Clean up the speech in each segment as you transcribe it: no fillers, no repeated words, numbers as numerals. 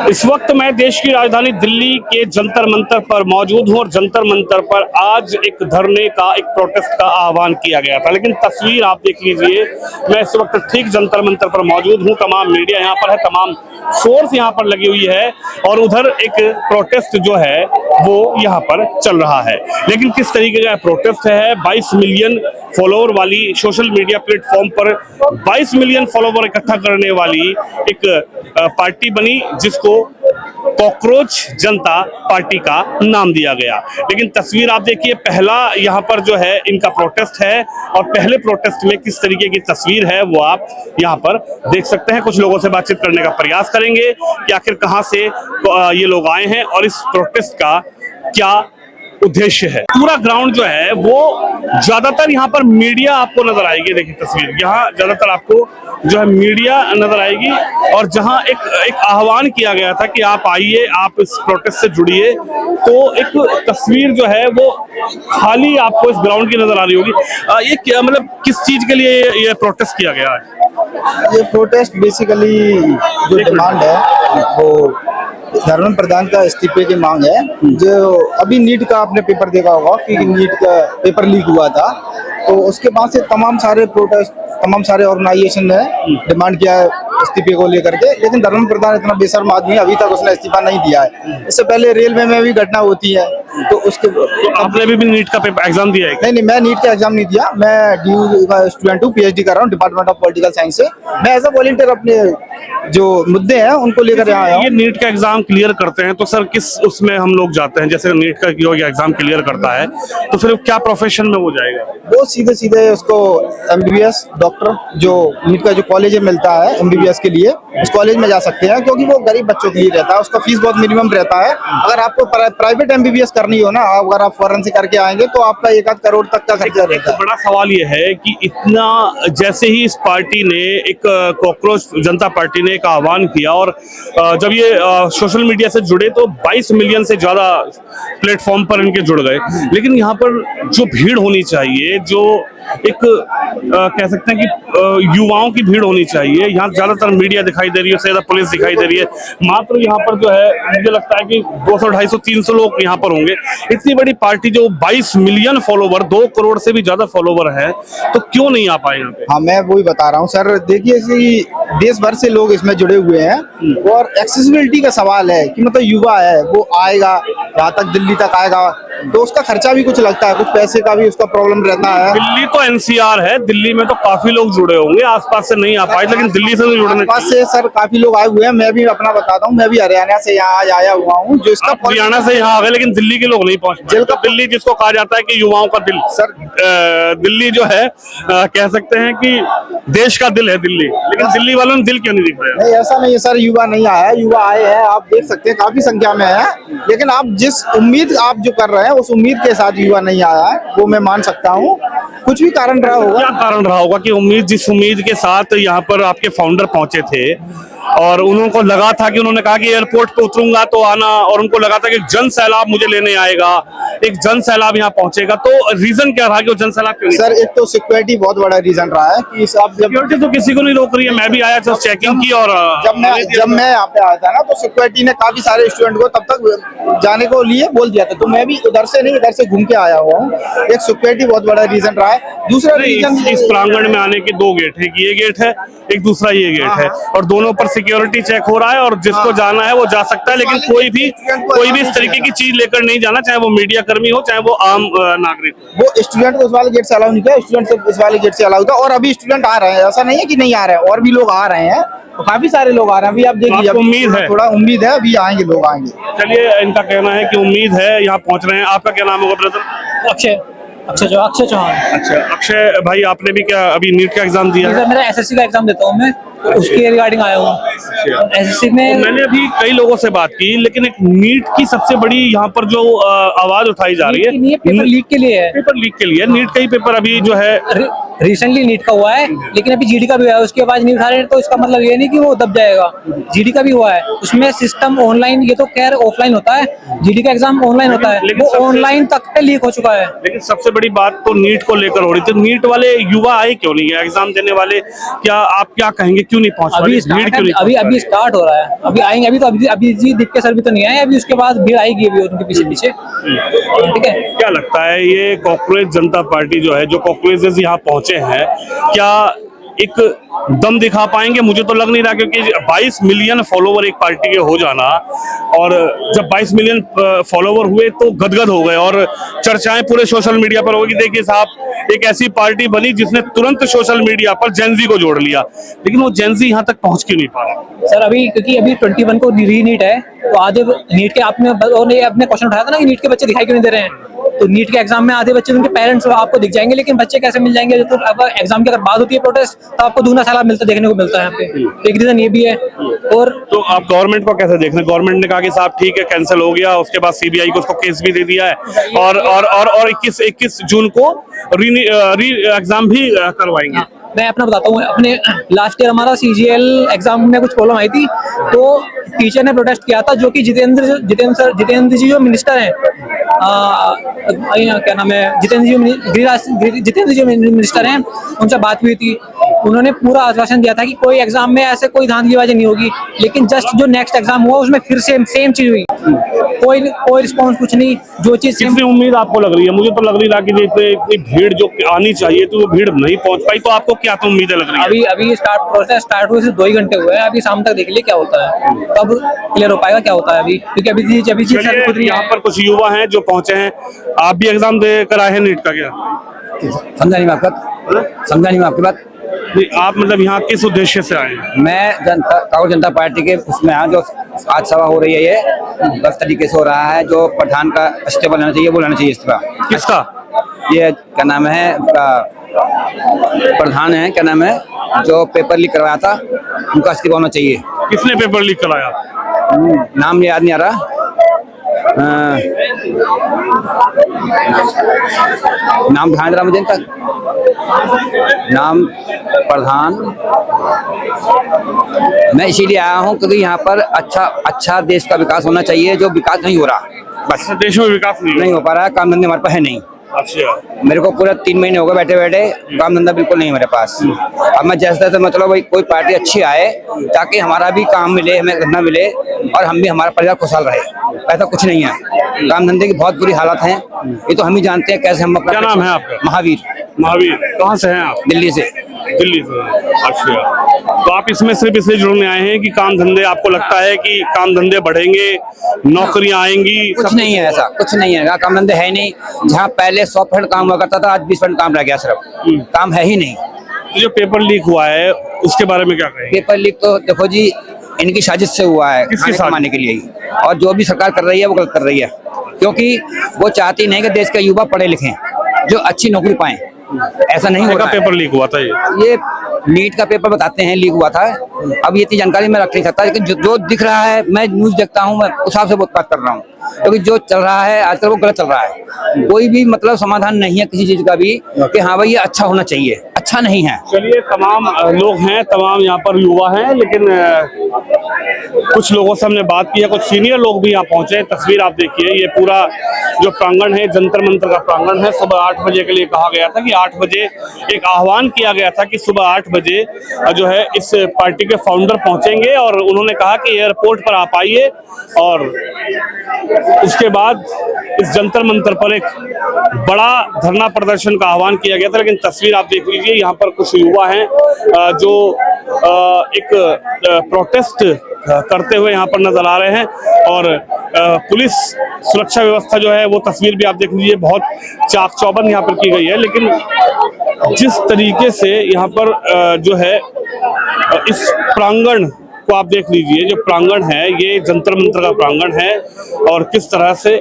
इस वक्त मैं देश की राजधानी दिल्ली के जंतर मंतर पर मौजूद हूं और जंतर मंतर पर आज एक धरने का, एक प्रोटेस्ट का आह्वान किया गया था। लेकिन तस्वीर आप देख लीजिए, मैं इस वक्त ठीक जंतर मंतर पर मौजूद हूं। तमाम मीडिया यहां पर है, तमाम फोर्स यहां पर लगी हुई है और उधर एक प्रोटेस्ट जो है वो यहां पर चल रहा है। लेकिन किस तरीके का प्रोटेस्ट है? 22 मिलियन फॉलोअर वाली सोशल मीडिया प्लेटफॉर्म पर 22 मिलियन फॉलोअर इकट्ठा करने वाली एक पार्टी बनी जिसको कॉकरोच जनता पार्टी का नाम दिया गया। लेकिन तस्वीर आप देखिए, पहला यहाँ पर जो है इनका प्रोटेस्ट है और पहले प्रोटेस्ट में किस तरीके की तस्वीर है वो आप यहाँ पर देख सकते हैं। कुछ लोगों से बातचीत करने का प्रयास करेंगे कि आखिर कहाँ से ये लोग आए हैं और इस प्रोटेस्ट का क्या उद्देश्य है। पूरा ग्राउंड जो है वो ज्यादातर यहाँ पर मीडिया आपको नजर आएगी। देखिए तस्वीर, यहाँ ज्यादातर आपको जो है मीडिया नजर आएगी और जहाँ एक आह्वान किया गया था कि आप आइए, आप इस प्रोटेस्ट से जुड़िए, तो एक तस्वीर जो है वो खाली आपको इस ग्राउंड की नजर आ रही होगी। ये क्या मतलब किस चीज के लिए ये प्रोटेस्ट किया गया है? ये प्रोटेस्ट बेसिकली जो डिमांड है वो धर्मेंद्र प्रधान का इस्तीफे की मांग है। जो अभी नीट का आपने पेपर देखा होगा कि नीट का पेपर लीक हुआ था, तो उसके बाद से तमाम सारे ऑर्गेनाइजेशन ने डिमांड किया है इस्तीफे को लेकर के। लेकिन धर्मेंद्र प्रधान इतना बेशर्म आदमी है, अभी तक उसने इस्तीफा नहीं दिया है। इससे पहले रेलवे में भी घटना होती है, तो उसके तो आपने भी नीट का पेपर एग्जाम दिया है? नहीं, मैं नीट का एग्जाम नहीं दिया। मैं ड्यू का स्टूडेंट हूँ, पीएचडी कर रहा हूँ डिपार्टमेंट ऑफ पॉलिटिकल साइंस से। मैं एज अ वॉलंटियर अपने जो मुद्दे हैं उनको लेकर यहाँ आया हूँ। ये नीट का एग्जाम क्लियर करते हैं तो सर किस उसमें हम लोग जाते हैं? जैसे नीट का एग्जाम क्लियर करता है तो फिर क्या प्रोफेशन में वो जाएगा? वो सीधे उसको एमबीबीएस डॉक्टर जो नीट का जो कॉलेज मिलता है एमबीबीएस के लिए, उस कॉलेज में जा सकते हैं, क्योंकि वो गरीब बच्चों के लिए रहता है। उसका फीस बहुत मिनिमम रहता है। अगर आपको प्राइवेट एमबीबीएस करनी हो ना, अगर आप फॉरेन से करके आएंगे तो आपका 1 करोड़ तक का खर्चा रहता है। बड़ा सवाल ये है कि इतना जैसे ही इस पार्टी ने, एक कॉकरोच जनता पार्टी ने एक आह्वान किया और जब ये सोशल मीडिया से जुड़े तो 22 मिलियन से ज्यादा प्लेटफॉर्म पर इनके जुड़ गए। लेकिन यहाँ पर जो भीड़ होनी चाहिए, जो एक कह सकते हैं कि युवाओं की भीड़ होनी चाहिए, यहाँ ज्यादातर मीडिया दिखाई दे रही है, ज्यादा पुलिस दिखाई दे रही है। मात्र यहाँ पर जो है मुझे लगता है कि 200, 250, 300 लोग यहाँ पर होंगे। इतनी बड़ी पार्टी जो 22 मिलियन फॉलोवर, 2 करोड़ से भी ज्यादा फॉलोवर है, तो क्यों नहीं आ पाए यहाँ पे? हाँ, मैं वही बता रहा हूँ सर। देखिए कि देश भर से लोग इसमें जुड़े हुए हैं और एक्सेसिबिलिटी का सवाल है कि मतलब युवा है वो आएगा यहाँ तक, दिल्ली तक आएगा, तो उसका खर्चा भी कुछ लगता है, कुछ पैसे का भी उसका प्रॉब्लम रहता है। दिल्ली तो एनसीआर है, दिल्ली में तो काफी लोग जुड़े होंगे, आसपास से नहीं आ पाए, लेकिन दिल्ली से तो जुड़ने आसपास से सर काफी लोग आए हुए हैं। मैं भी अपना बताता हूँ, मैं भी हरियाणा से यहाँ आज आया हुआ हूँ। जो इसका हरियाणा से यहाँ आ गए, लेकिन दिल्ली के लोग नहीं पहुंच पाए। दिल्ली जिसको कहा जाता है कि युवाओं का दिल, सर दिल्ली जो है कह सकते हैं कि देश का दिल है दिल्ली, लेकिन दिल्ली वालों ने दिल क्यों नहीं दिख रहा है? नहीं, ऐसा नहीं है सर, युवा नहीं आया है, युवा आए हैं, आप देख सकते हैं काफी संख्या में है। लेकिन आप जिस उम्मीद आप जो कर रहे हैं उस उम्मीद के साथ युवा नहीं आया है, वो मैं मान सकता हूँ। कुछ भी कारण रहा होगा। क्या कारण रहा होगा कि जिस उम्मीद के साथ यहाँ पर आपके फाउंडर पहुंचे थे और उनको लगा था कि उन्होंने कहा कि एयरपोर्ट पे उतरूंगा तो आना, और उनको लगा था कि जन सैलाब मुझे लेने आएगा, एक जन सैलाब यहाँ पहुंचेगा, तो रीजन क्या रहा कि वो जन सैलाब क्यों नहीं? सर एक तो सिक्योरिटी बहुत बड़ा रीजन रहा है कि सिक्योरिटी तो किसी को नहीं रोक रही है। मैं भी आया था, चेकिंग की, और जब मैं यहाँ पे आया था ना, तो सिक्योरिटी ने काफी सारे स्टूडेंट को तब तक जाने को लिए बोल दिया था, तो मैं भी उधर से नहीं इधर से घूम के आया हुआ हूँ। एक सिक्योरिटी बहुत बड़ा रीजन रहा है। दूसरा रीजन इस प्रांगण में आने के 2 गेट है, ये गेट है, एक दूसरा ये गेट है, और दोनों पर सिक्योरिटी चेक हो रहा है और जिसको जाना है वो जा सकता है। लेकिन कोई भी इस तरीके की चीज लेकर नहीं जाना, चाहे वो मीडिया कर्मी हो, चाहे वो आम नागरिक हो। वो स्टूडेंट को उस वाले गेट से अलाउ नहीं किया, स्टूडेंट से इस वाले गेट से अलाउ था। और अभी स्टूडेंट आ रहे हैं, ऐसा नहीं है कि नहीं आ रहे हैं, और भी लोग आ रहे हैं, तो काफी सारे लोग आ रहे हैं। अभी आप देखिए, उम्मीद है, थोड़ा उम्मीद है अभी आएंगे, लोग आएंगे। चलिए, इनका कहना है कि उम्मीद है, यहाँ पहुंच रहे हैं। आपका क्या नाम होगा ब्रदर? अक्षय चौहान। अच्छा अक्षय भाई, आपने भी क्या अभी नीट का एग्जाम दिया है? मेरा एसएससी का एग्जाम देता हूँ मैं, उसके रिगार्डिंग आया हूँ। एसएससी में मैंने अभी कई लोगों से बात की, लेकिन एक नीट की सबसे बड़ी यहाँ पर जो आवाज उठाई जा रही है, पेपर लीक के लिए है। पेपर लीक के लिए नीट का ही पेपर अभी जो है रिसेंटली नीट का हुआ है, लेकिन अभी जीडी का भी हुआ है। उसकी आवाज नहीं उठा रहे, तो इसका मतलब ये नहीं कि वो दब जाएगा। जीडी का भी हुआ है, उसमें सिस्टम ऑनलाइन, ये तो खैर ऑफलाइन होता है, जीडी का एग्जाम ऑनलाइन होता है, वो ऑनलाइन तक पे लीक हो चुका है। लेकिन सबसे बड़ी बात तो नीट को लेकर हो रही थी। नीट वाले युवा आए क्यों नहीं है एग्जाम देने वाले? क्या आप क्या कहेंगे, क्यों क्यों नहीं पहुंच पा रही, भीड़ क्यों नहीं अभी पहुंच पा अभी रही? स्टार्ट हो रहा है, अभी आएंगे, अभी तो अभी जी दिक्कत सर भी तो नहीं आए, अभी उसके बाद भीड़ आएगी अभी उनके पीछे पीछे, ठीक है। क्या लगता है ये कॉकरोच जनता पार्टी जो है, जो कॉकरोचेस यहाँ पहुंचे हैं, क्या एक दम दिखा पाएंगे? मुझे तो लग नहीं रहा, क्योंकि 22 मिलियन फॉलोवर एक पार्टी के हो जाना, और जब 22 मिलियन फॉलोवर हुए तो गदगद हो गए, और चर्चाएं पूरे सोशल मीडिया पर होगी, देखिए साहब एक ऐसी पार्टी बनी जिसने तुरंत सोशल मीडिया पर जेनजी को जोड़ लिया, लेकिन वो जेनजी यहाँ तक पहुंच क्यों नहीं पा रहा? सर अभी क्योंकि अभी 21 को री नीट है, तो आधे नीट के आपने अपने क्वेश्चन उठाया था ना कि नीट के बच्चे दिखाई क्यों नहीं दे रहे हैं, तो नीट के एग्जाम में आधे बच्चे उनके पेरेंट्स आपको दिख जाएंगे, लेकिन बच्चे कैसे मिल जाएंगे? तो अगर एग्जाम की अगर बात होती है प्रोटेस्ट, तो आपको दूना साला मिलता देखने को मिलता है यहाँ पे, तो एक रीजन ये भी है। और तो आप गवर्नमेंट को कैसे देख रहे हैं? गवर्नमेंट ने कहा कि साहब ठीक है कैंसिल हो गया, उसके बाद सीबीआई को उसको केस भी दे दिया है, और 21 जून को री एग्जाम भी करवाएंगे। मैं अपना बताता हूँ, अपने लास्ट ईयर हमारा CGL एग्जाम में कुछ प्रॉब्लम आई थी, तो टीचर ने प्रोटेस्ट किया था, जो कि जितेंद्र जी जो मिनिस्टर हैं, क्या नाम है, जितेंद्र जी मिनिस्टर हैं, उनसे बात हुई थी, उन्होंने पूरा आश्वासन दिया था कि कोई एग्जाम में ऐसे कोई धांधलीबाजी नहीं होगी, लेकिन जस्ट जो नेक्स्ट एग्जाम हुआ उसमें फिर सेम चीज हुई, कोई रिस्पॉन्स कुछ नहीं, जो चीज कितनी उम्मीद आपको लग रही है? मुझे तो लग नहीं रहा कि इतनी भीड़ जो आनी चाहिए तो वो भीड़ नहीं पहुंच पाई, तो आपको क्या तो उम्मीदें लग रही है? अभी प्रोसेस स्टार्ट हुए सिर्फ 2 ही घंटे हुए हैं, अभी शाम तक देख लिए क्या होता है, तब क्लियर हो पाएगा क्या होता है अभी, क्योंकि अभी चलिए, यहाँ पर कुछ युवा हैं जो पहुंचे हैं, आप भी एग्जाम दे कर आए हैं नीट का? क्या समझा नहीं मैं आपकी बात। नहीं, आप मतलब यहाँ किस उद्देश्य से आए हैं? मैं कांग्रेस जनता पार्टी के उसमें आया, जो आज सभा हो रही है, ये गलत तरीके से हो रहा है, जो प्रधान का इस्तीफा लेना चाहिए वो लेना चाहिए इस्तीफा। किसका? ये क्या नाम है उसका, प्रधान है, क्या नाम है, जो पेपर लीक करवाया था, उनका इस्तीफा होना चाहिए। किसने पेपर लीक कराया? नाम याद नहीं आ रहा, नाम ध्यान रहा मुझे तक, नाम प्रधान। मैं इसीलिए आया हूँ क्योंकि यहाँ पर अच्छा देश का विकास होना चाहिए, जो विकास नहीं हो रहा, बस देश में विकास नहीं हो पा रहा है, काम धंधे हमारे पास है नहीं। अच्छा, मेरे को पूरा 3 महीने हो गए बैठे बैठे, काम धंधा बिल्कुल नहीं मेरे पास। अब मैं जैसे तैसे मतलब भाई कोई पार्टी अच्छी आए, ताकि हमारा भी काम मिले, हमें धंधा मिले, और हम भी, हमारा परिवार खुशहाल रहे। ऐसा कुछ नहीं है, काम धंधे की बहुत बुरी हालत है, ये तो हम ही जानते हैं कैसे हम अपना। क्या नाम है आपका? महावीर। कहाँ से हैं आप? दिल्ली से। दिल्ली से। अच्छा, तो आप इसमें सिर्फ इसलिए जुड़ने आए हैं कि काम धंधे, आपको लगता है कि काम धंधे बढ़ेंगे, नौकरियां आएंगी? कुछ नहीं है, ऐसा कुछ नहीं है, काम धंधे है नहीं। जहाँ पहले 100% काम हुआ करता था, आज 20% काम रह गया, सिर्फ काम है ही नहीं। तो जो पेपर लीक हुआ है उसके बारे में क्या कहेंगे? पेपर लीक तो देखो जी, इनकी साजिश से हुआ है, किसकी खाने कमाने के लिए ही, और जो भी सरकार कर रही है वो गलत कर रही है, क्योंकि वो चाहती नहीं कि देश के युवा पढ़े लिखें, जो अच्छी नौकरी पाएं। ऐसा नहीं होगा। पेपर लीक हुआ था ये नीट का पेपर बताते हैं लीक हुआ था। अब ये इतनी जानकारी मैं रख नहीं सकता, लेकिन जो दिख रहा है, मैं न्यूज देखता हूँ, मैं उस हिसाब से बात कर रहा हूँ, क्योंकि जो चल रहा है आजकल वो गलत चल रहा है। कोई भी मतलब समाधान नहीं है किसी चीज का भी कि हाँ भाई ये अच्छा होना चाहिए, अच्छा नहीं है। चलिए, तमाम लोग हैं, तमाम यहाँ पर युवा हैं, लेकिन कुछ लोगों से हमने बात की है, कुछ सीनियर लोग भी यहाँ पहुंचे। तस्वीर आप देखिए, ये पूरा जो प्रांगण है, जंतर मंतर का प्रांगण है। सुबह 8 बजे के लिए कहा गया था कि 8 बजे एक आह्वान किया गया था कि सुबह 8 बजे जो है इस पार्टी के फाउंडर पहुंचेंगे, और उन्होंने कहा कि एयरपोर्ट पर आप आइए, और उसके बाद इस जंतर मंतर पर एक बड़ा धरना प्रदर्शन का आह्वान किया गया था। लेकिन तस्वीर आप देख लीजिए, यहाँ पर कुछ युवा हैं जो एक प्रोटेस्ट करते हुए यहाँ पर नजर आ रहे हैं, और पुलिस सुरक्षा व्यवस्था जो है वो तस्वीर भी आप देख लीजिए, बहुत चाक चौबंद यहाँ पर की गई है। लेकिन जिस तरीके से यहाँ पर जो है इस प्रांगण को आप देख लीजिए, जो प्रांगण है ये जंतर मंतर का प्रांगण है, और किस तरह से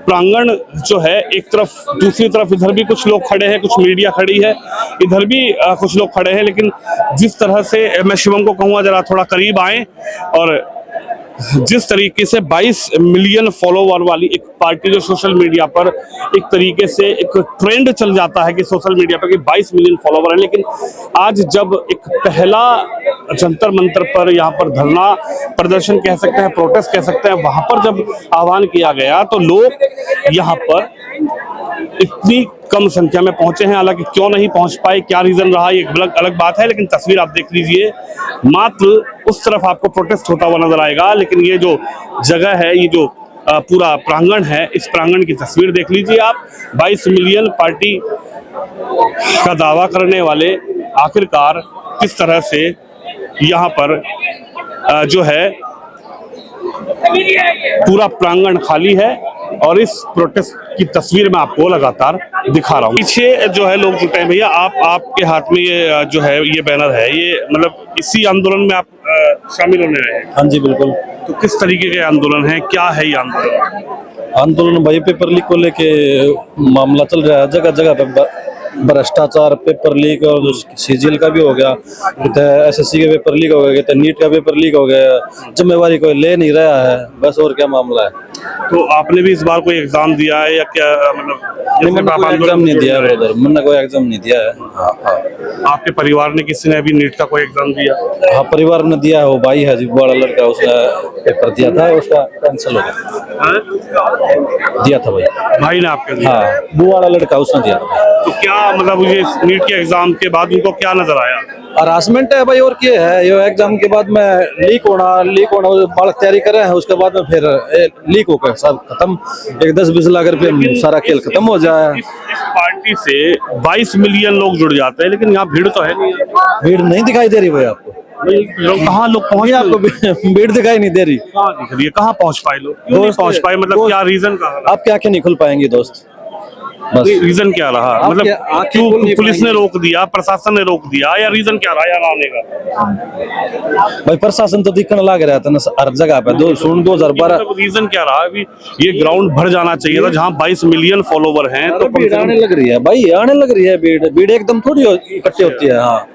प्रांगण जो है एक तरफ, दूसरी तरफ इधर भी कुछ लोग खड़े हैं, कुछ मीडिया खड़ी है, इधर भी कुछ लोग खड़े हैं। लेकिन जिस तरह से, मैं शिवम को कहूँगा जरा थोड़ा करीब आए, और जिस तरीके से 22 मिलियन फॉलोवर वाली एक पार्टी जो सोशल मीडिया पर एक तरीके से एक ट्रेंड चल जाता है कि सोशल मीडिया पर कि 22 मिलियन फॉलोवर है, लेकिन आज जब एक पहला जंतर मंतर पर यहाँ पर धरना प्रदर्शन कह सकते हैं, प्रोटेस्ट कह सकते हैं, वहां पर जब आह्वान किया गया तो लोग यहाँ पर इतनी कम संख्या में पहुंचे हैं। हालांकि क्यों नहीं पहुंच पाए, क्या रीजन रहा, ये अलग अलग बात है, लेकिन तस्वीर आप देख लीजिए। मात्र उस तरफ आपको प्रोटेस्ट होता हुआ नजर आएगा, लेकिन ये जो जगह है, ये जो पूरा प्रांगण है, इस प्रांगण की तस्वीर देख लीजिए आप। 22 मिलियन पार्टी का दावा करने वाले आखिरकार किस तरह से यहाँ पर जो है पूरा प्रांगण खाली है, और इस प्रोटेस्ट की तस्वीर मैं आपको लगातार दिखा रहा हूँ। पीछे जो है लोग जुटे हैं। भैया आपके हाथ में ये जो है ये बैनर है, ये मतलब इसी आंदोलन में आप शामिल होने आए हैं? हाँ जी बिल्कुल। तो किस तरीके के आंदोलन है, क्या है ये आंदोलन? आंदोलन भाई पेपर लीक को लेके मामला चल रहा है, जगह जगह पे भ्रष्टाचार, पेपर लीक, और जो सीजीएल का भी हो गया, एसएससी के पेपर लीक हो गए, नीट का पेपर लीक हो गया, जिम्मेवारी कोई ले नहीं रहा है, बस और क्या मामला है। तो आपने भी इस बार कोई एग्जाम दिया है या क्या? मतलब मैंने कोई एग्जाम नहीं दिया है उधर, मैंने कोई एग्जाम नहीं दिया है। हाँ। आपके परिवार ने किसी ने अभी नीट का कोई एग्जाम दिया? हाँ परिवार ने दिया है, वो भाई है जी बड़ा लड़का, उसने पेपर दिया था, उसका कैंसिल हो गया। दिया था भाई ने आपके दिया? हाँ वो वाला लड़का उसने दिया था। तो क्या मतलब ये नीट के एग्जाम के बाद उनको क्या नजर आया? हरासमेंट है भाई, और क्या है, ये एग्जाम के बाद में लीक होना बालक तैयारी कर रहे हैं, उसके बाद में फिर लीक होकर सब खत्म, 10-20 लाख रुपए सारा खेल खत्म हो जाए। इस पार्टी से 22 मिलियन लोग जुड़ जाते हैं, लेकिन यहाँ भीड़ तो है नहीं। भीड़ नहीं दिखाई दे रही भाई आपको? कहाँ लोग पहुंचे? आपको भीड़ दिखाई नहीं दे रही? कहाँ दिख रही है, कहाँ पहुंच पाए लोग, क्यों नहीं पहुंच पाए, मतलब क्या रीजन कहा? आपकी आंखें नहीं खुल पाएंगी दोस्त, बस रीजन क्या रहा, मतलब क्यों पुलिस ने रोक दिया, प्रशासन ने रोक दिया, या रीजन क्या रहा यहाँ आने का? भाई प्रशासन तो दिखने लग रहा था ना हर जगह पे। 2012 रीजन क्या रहा? अभी ये ग्राउंड भर जाना चाहिए था, जहाँ 22 मिलियन फॉलोवर हैं। तो भीड़ आने लग रही है भाई, आने लग रही है भीड़ एकदम थोड़ी इकट्ठी होती है। हाँ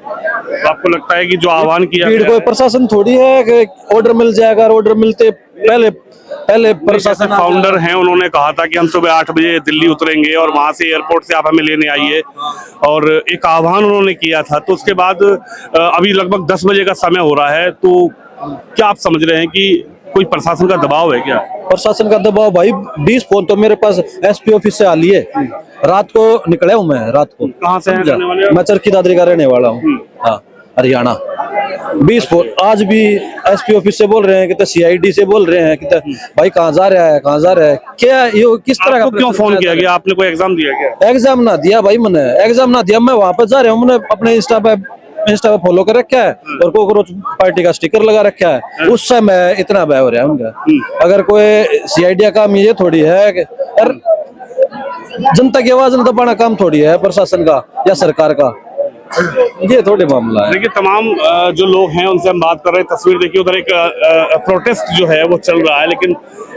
तो आपको लगता है कि जो आह्वान किया भीड़ कोई प्रशासन थोड़ी है कि ऑर्डर मिल जाएगा, ऑर्डर मिलते पहले प्रशासन फाउंडर हैं, उन्होंने कहा था कि हम सुबह 8 बजे दिल्ली उतरेंगे और वहां से एयरपोर्ट से आप हमें लेने आइए, और एक आह्वान उन्होंने किया था। तो उसके बाद अभी लगभग 10 बजे का समय हो रहा है, तो क्या आप समझ रहे हैं कि कोई प्रशासन का दबाव है क्या? प्रशासन का दबाव भाई, 20 फोन तो मेरे पास एसपी ऑफिस से आ लिए, रात को निकले हूँ मैं, रात को। कहाँ से रहने वाले? मैं चरखी दादरी का रहने वाला हूँ, हाँ हरियाणा। 20 फोन आज भी एसपी ऑफिस से बोल रहे हैं, कि सीआईडी से बोल रहे हैं कि भाई कहाँ जा रहा है, कहाँ जा रहा है, क्या ये किस तरह का? क्यों फोन किया गया? आपने कोई एग्जाम दिया क्या? एग्जाम ना दिया भाई, मैंने एग्जाम ना दिया, मैं वहां पर जा रहा हूँ, मैंने अपने इंस्टा पे फॉलो कर रखा है, और कॉकरोच पार्टी का स्टिकर लगा रखा है, उससे मैं इतना भय हो रहा है उनका। अगर कोई सीआईडी का काम ये थोड़ी है, जनता की आवाज न दबाना काम थोड़ी है प्रशासन का या सरकार का, ये थोड़े मामला है। देखिए तमाम जो लोग हैं उनसे हम बात कर रहे हैं। तस्वीर देखिए, उधर एक प्रोटेस्ट जो है वो चल रहा है, लेकिन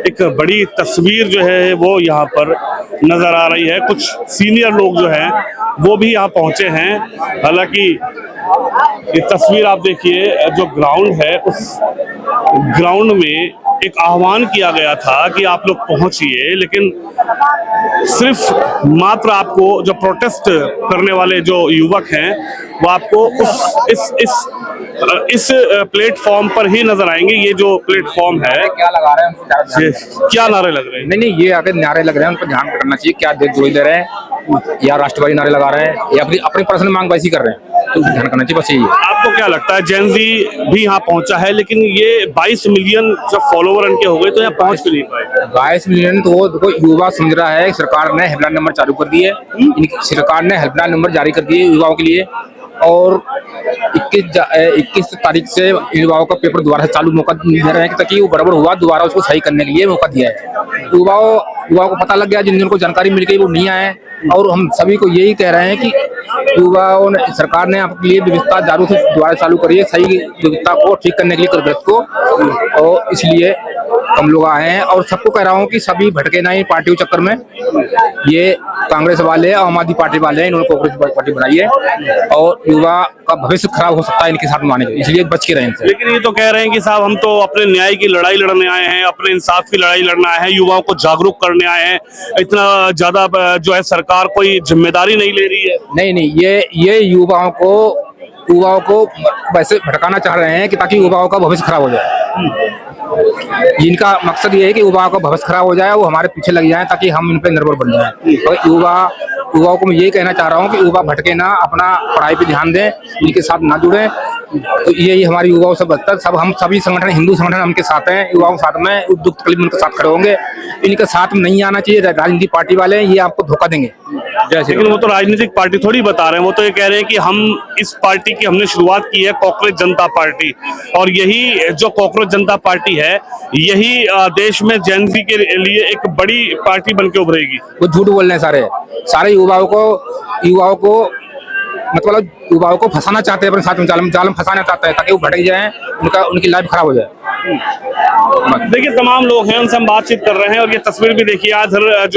एक बड़ी तस्वीर जो है वो यहाँ पर नजर आ रही है। कुछ सीनियर लोग जो हैं वो भी यहाँ पहुंचे हैं। हालांकि ये तस्वीर आप देखिए, जो ग्राउंड है उस ग्राउंड में एक आह्वान किया गया था कि आप लोग पहुंचिए, लेकिन सिर्फ मात्र आपको जो प्रोटेस्ट करने वाले जो युवक हैं वो आपको इस प्लेटफॉर्म पर ही नजर आएंगे। ये जो प्लेटफॉर्म है, क्या लगा रहे हैं, क्या नारे लग रहे हैं? नहीं ये आगे नारे लग रहे हैं, उन पर ध्यान करना चाहिए। क्या देशद्रोही दे रहे हैं, या राष्ट्रवादी नारे लगा रहे हैं, या अपनी पर्सनल मांग वैसी कर रहे हैं, तो ध्यान करना चाहिए, बस यही है। आपको क्या लगता है, जेनजी भी यहाँ पहुंचा है, लेकिन ये 22 मिलियन जब फॉलोवर इनके हो गए तो यहाँ पहुंच भी नहीं पाए। 22 मिलियन तो देखो युवा समझ रहा है। सरकार ने हेल्पलाइन नंबर चालू कर दिए, सरकार ने हेल्पलाइन नंबर जारी कर दिए युवाओं के लिए, और 21 तारीख से युवाओं का पेपर दोबारा से चालू मौका दे रहे हैं, ताकि वो गड़बड़ हुआ दोबारा उसको सही करने के लिए मौका दिया है। युवाओं को पता लग गया, जिन को जानकारी मिल गई वो नहीं आए, और हम सभी को यही कह रहे हैं कि युवाओं ने, सरकार ने आपके लिए व्यवस्था जारू से दोबारा चालू करी है, सही व्यवस्था को ठीक करने के लिए गलत को, और इसलिए हम लोग आए हैं। और सबको कह रहा हूँ कि सभी भटके ना पार्टी के चक्कर में। ये कांग्रेस वाले, आम आदमी पार्टी वाले हैं, इन्होंने कांग्रेस पार्टी बनाई है, और युवा का भविष्य खराब हो सकता है इनके साथ में आने के, इसलिए बच के रहें इनसे। लेकिन ये तो कह रहे हैं कि साहब हम तो अपने न्याय की लड़ाई लड़ने आए हैं, अपने इंसाफ की लड़ाई लड़ना है, युवाओं को जागरूक करने आए हैं। इतना ज्यादा जो है सरकार कोई जिम्मेदारी नहीं ले रही है। नहीं, ये युवाओं को युवाओं को वैसे भटकाना चाह रहे हैं कि ताकि युवाओं का भविष्य खराब हो जाए। जिनका मकसद ये है कि युवाओं का भविष्य खराब हो जाए, वो हमारे पीछे लग जाए ताकि हम इन पे निर्भर बन जाएं। तो युवाओं को मैं यही कहना चाह रहा हूँ कि युवा भटके ना, अपना पढ़ाई पे ध्यान दें, इनके साथ ना जुड़ें। तो यही हमारी युवाओं से बदतर सब हम सभी संगठन, हिंदू संगठन उनके साथ हैं, युवाओं के साथ में दुख तकलीफ उनके साथ खड़े होंगे। इनके साथ में नहीं आना चाहिए राजनीतिक पार्टी वाले, ये आपको धोखा देंगे। जैसे लेकिन वो तो राजनीतिक पार्टी थोड़ी बता रहे हैं, वो तो ये कह रहे हैं कि हम इस पार्टी की हमने शुरुआत की है कॉकरोच जनता पार्टी, और यही जो कॉकरोच जनता पार्टी है यही देश में जेन ज़ी के लिए एक बड़ी पार्टी बन के उभरेगी। वो झूठ बोल रहे हैं सारे युवाओं को मतलब युवाओं को फंसाना चाहते हैं, अपने साथ में जाल में फंसाना चाहते हैं ताकि वो भटक जाएं, उनकी लाइफ खराब हो जाए। देखिए तमाम लोग हैं, उनसे हम बातचीत कर रहे हैं, और ये तस्वीर भी देखिए आज जो